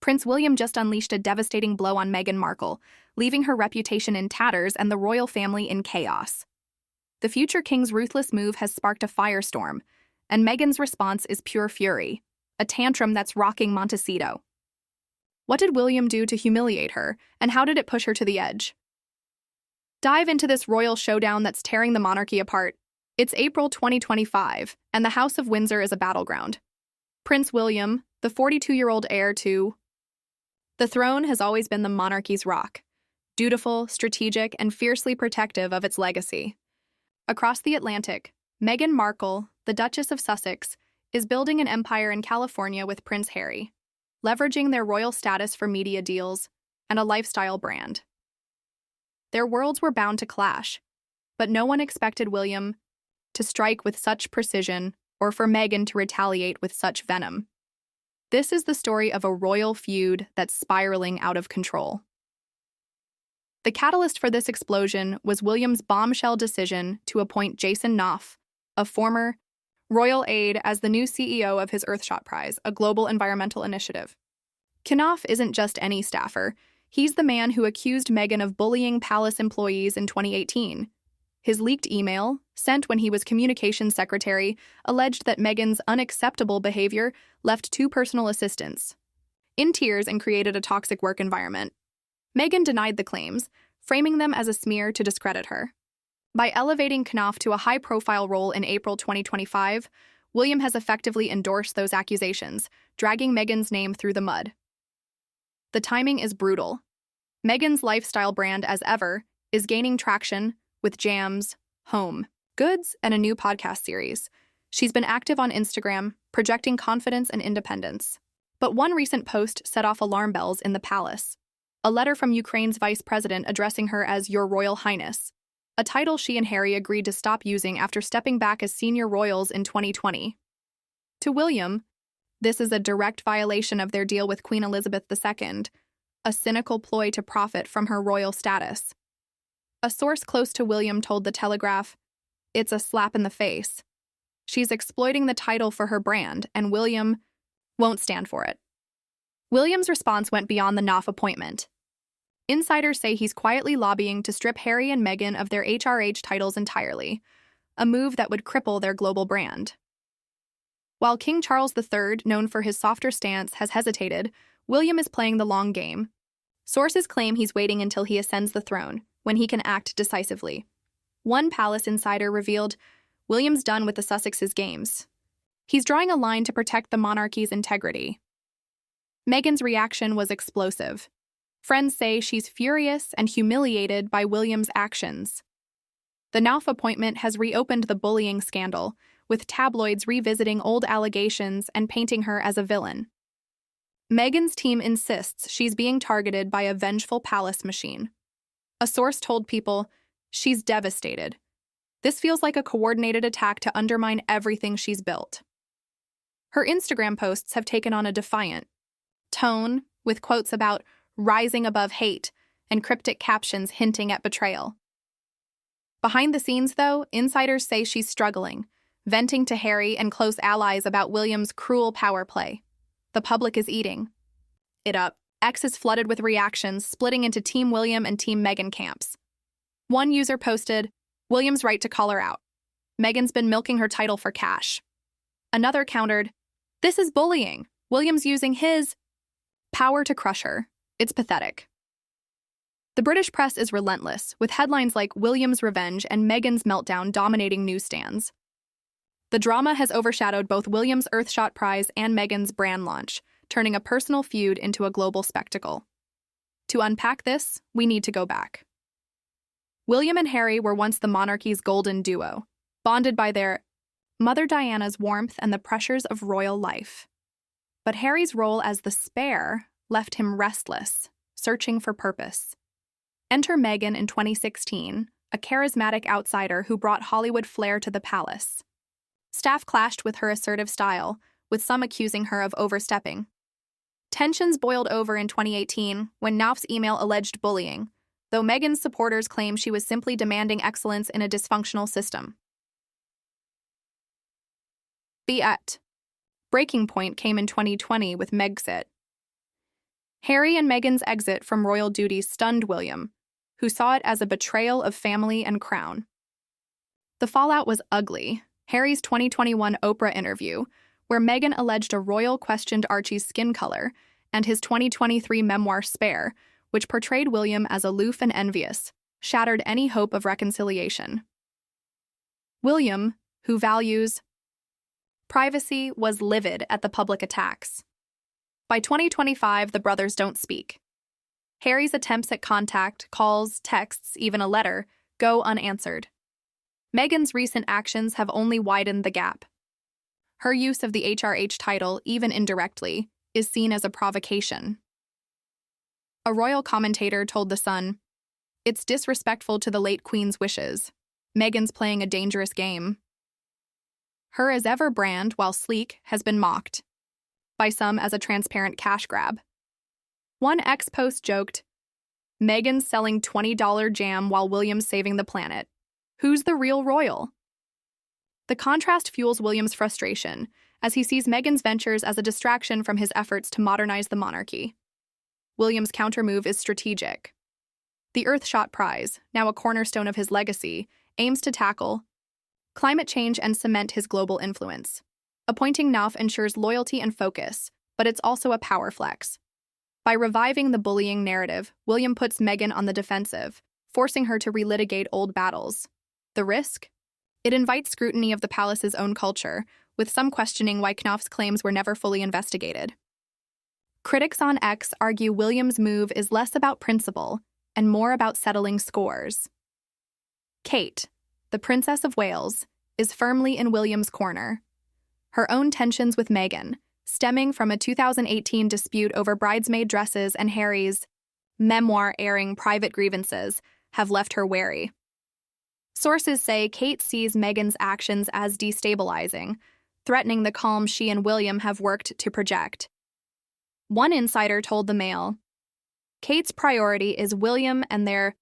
Prince William just unleashed a devastating blow on Meghan Markle, leaving her reputation in tatters and the royal family in chaos. The future king's ruthless move has sparked a firestorm, and Meghan's response is pure fury, a tantrum that's rocking Montecito. What did William do to humiliate her, and how did it push her to the edge? Dive into this royal showdown that's tearing the monarchy apart. It's April 2025, and the House of Windsor is a battleground. Prince William, the 42-year-old heir to the throne, has always been the monarchy's rock, dutiful, strategic, and fiercely protective of its legacy. Across the Atlantic, Meghan Markle, the Duchess of Sussex, is building an empire in California with Prince Harry, leveraging their royal status for media deals and a lifestyle brand. Their worlds were bound to clash, but no one expected William to strike with such precision or for Meghan to retaliate with such venom. This is the story of a royal feud that's spiraling out of control. The catalyst for this explosion was William's bombshell decision to appoint Jason Knopf, a former royal aide, as the new CEO of his Earthshot Prize, a global environmental initiative. Knopf isn't just any staffer. He's the man who accused Meghan of bullying palace employees in 2018. His leaked email, sent when he was communications secretary, alleged that Meghan's unacceptable behavior left two personal assistants in tears and created a toxic work environment. Meghan denied the claims, framing them as a smear to discredit her. By elevating Knopf to a high-profile role in April 2025, William has effectively endorsed those accusations, dragging Meghan's name through the mud. The timing is brutal. Meghan's lifestyle brand, as ever, is gaining traction with jams, home goods, and a new podcast series. She's been active on Instagram, projecting confidence and independence. But one recent post set off alarm bells in the palace. A letter from Ukraine's vice president addressing her as Your Royal Highness, a title she and Harry agreed to stop using after stepping back as senior royals in 2020. To William, this is a direct violation of their deal with Queen Elizabeth II, a cynical ploy to profit from her royal status. A source close to William told The Telegraph, "It's a slap in the face. She's exploiting the title for her brand, and William won't stand for it." William's response went beyond the Knopf appointment. Insiders say he's quietly lobbying to strip Harry and Meghan of their HRH titles entirely, a move that would cripple their global brand. While King Charles III, known for his softer stance, has hesitated, William is playing the long game. Sources claim he's waiting until he ascends the throne, when he can act decisively. One palace insider revealed William's done with the Sussexes' games. He's drawing a line to protect the monarchy's integrity. Meghan's reaction was explosive. Friends say she's furious and humiliated by William's actions. The Knopf appointment has reopened the bullying scandal, with tabloids revisiting old allegations and painting her as a villain. Meghan's team insists she's being targeted by a vengeful palace machine. A source told People, "She's devastated. This feels like a coordinated attack to undermine everything she's built." Her Instagram posts have taken on a defiant tone, with quotes about rising above hate and cryptic captions hinting at betrayal. Behind the scenes, though, insiders say she's struggling, venting to Harry and close allies about William's cruel power play. The public is eating it up. X is flooded with reactions, splitting into Team William and Team Meghan camps. One user posted, "William's right to call her out. Meghan's been milking her title for cash." Another countered, "This is bullying. William's using his power to crush her. It's pathetic." The British press is relentless, with headlines like William's revenge and Meghan's meltdown dominating newsstands. The drama has overshadowed both William's Earthshot Prize and Meghan's brand launch, turning a personal feud into a global spectacle. To unpack this, we need to go back. William and Harry were once the monarchy's golden duo, bonded by their Mother Diana's warmth and the pressures of royal life. But Harry's role as the spare left him restless, searching for purpose. Enter Meghan in 2016, a charismatic outsider who brought Hollywood flair to the palace. Staff clashed with her assertive style, with some accusing her of overstepping. Tensions boiled over in 2018 when Knopf's email alleged bullying, though Meghan's supporters claim she was simply demanding excellence in a dysfunctional system. Breaking point came in 2020 with Megxit. Harry and Meghan's exit from royal duties stunned William, who saw it as a betrayal of family and crown. The fallout was ugly. Harry's 2021 Oprah interview, where Meghan alleged a royal questioned Archie's skin color, and his 2023 memoir Spare, which portrayed William as aloof and envious, shattered any hope of reconciliation. William, who values privacy, was livid at the public attacks. By 2025, the brothers don't speak. Harry's attempts at contact, calls, texts, even a letter, go unanswered. Meghan's recent actions have only widened the gap. Her use of the HRH title, even indirectly, is seen as a provocation. A royal commentator told The Sun, "It's disrespectful to the late Queen's wishes. Meghan's playing a dangerous game." Her as-ever brand, while sleek, has been mocked, by some as a transparent cash grab. One ex-post joked, "Meghan's selling $20 jam while William's saving the planet. Who's the real royal?" The contrast fuels William's frustration, as he sees Meghan's ventures as a distraction from his efforts to modernize the monarchy. William's countermove is strategic. The Earthshot Prize, now a cornerstone of his legacy, aims to tackle climate change and cement his global influence. Appointing Knopf ensures loyalty and focus, but it's also a power flex. By reviving the bullying narrative, William puts Meghan on the defensive, forcing her to relitigate old battles. The risk? It invites scrutiny of the palace's own culture, with some questioning why Knopf's claims were never fully investigated. Critics on X argue William's move is less about principle and more about settling scores. Kate, the Princess of Wales, is firmly in William's corner. Her own tensions with Meghan, stemming from a 2018 dispute over bridesmaid dresses and Harry's memoir airing private grievances, have left her wary. Sources say Kate sees Meghan's actions as destabilizing, threatening the calm she and William have worked to project. One insider told the Mail, "Kate's priority is William and their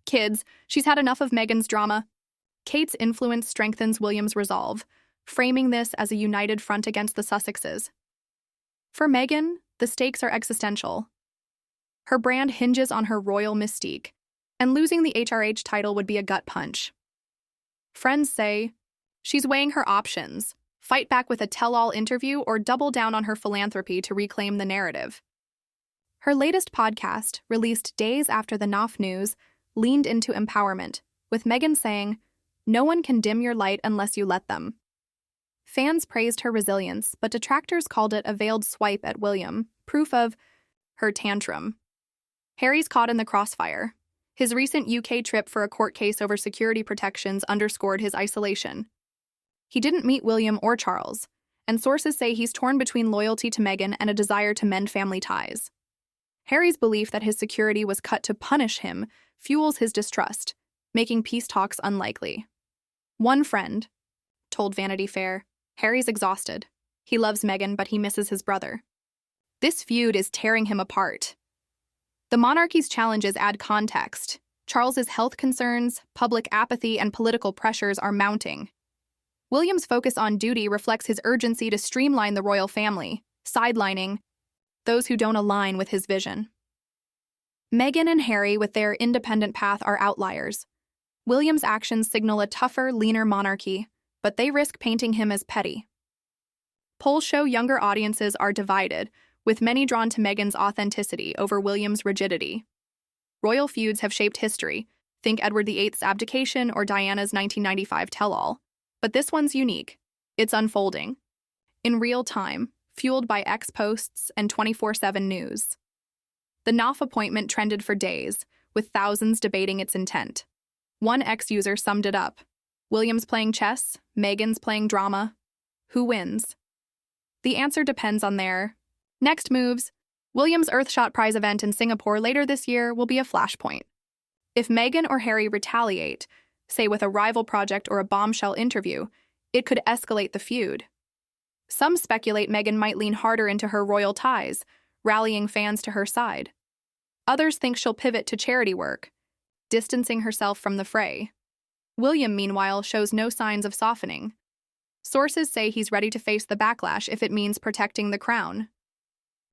kids. She's had enough of Meghan's drama." Kate's influence strengthens William's resolve, framing this as a united front against the Sussexes. For Meghan, the stakes are existential. Her brand hinges on her royal mystique, and losing the HRH title would be a gut punch. Friends say she's weighing her options, fight back with a tell-all interview or double down on her philanthropy to reclaim the narrative. Her latest podcast, released days after the Knopf news, leaned into empowerment, with Meghan saying, "No one can dim your light unless you let them." Fans praised her resilience, but detractors called it a veiled swipe at William, proof of her tantrum. Harry's caught in the crossfire. His recent UK trip for a court case over security protections underscored his isolation. He didn't meet William or Charles, and sources say he's torn between loyalty to Meghan and a desire to mend family ties. Harry's belief that his security was cut to punish him fuels his distrust, making peace talks unlikely. One friend told Vanity Fair, "Harry's exhausted. He loves Meghan, but he misses his brother. This feud is tearing him apart." The monarchy's challenges add context. Charles's health concerns, public apathy, and political pressures are mounting. William's focus on duty reflects his urgency to streamline the royal family, sidelining those who don't align with his vision. Meghan and Harry, with their independent path, are outliers. William's actions signal a tougher, leaner monarchy, but they risk painting him as petty. Polls show younger audiences are divided, with many drawn to Meghan's authenticity over William's rigidity. Royal feuds have shaped history. Think Edward VIII's abdication or Diana's 1995 tell-all. But this one's unique. It's unfolding in real time, fueled by X posts and 24/7 news. The Knopf appointment trended for days, with thousands debating its intent. One X user summed it up. William's playing chess, Meghan's playing drama. Who wins? The answer depends on their next moves. William's Earthshot Prize event in Singapore later this year will be a flashpoint. If Meghan or Harry retaliate, say with a rival project or a bombshell interview, it could escalate the feud. Some speculate Meghan might lean harder into her royal ties, rallying fans to her side. Others think she'll pivot to charity work, distancing herself from the fray. William, meanwhile, shows no signs of softening. Sources say he's ready to face the backlash if it means protecting the crown.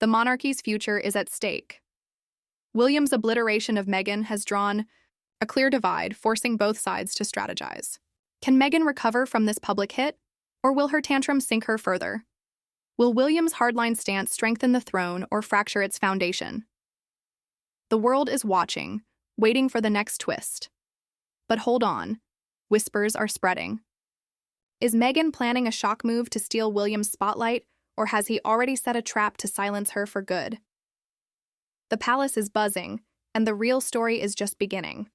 The monarchy's future is at stake. William's obliteration of Meghan has drawn a clear divide, forcing both sides to strategize. Can Meghan recover from this public hit, or will her tantrum sink her further? Will William's hardline stance strengthen the throne or fracture its foundation? The world is watching, waiting for the next twist. But hold on, whispers are spreading. Is Meghan planning a shock move to steal William's spotlight, or has he already set a trap to silence her for good? The palace is buzzing, and the real story is just beginning.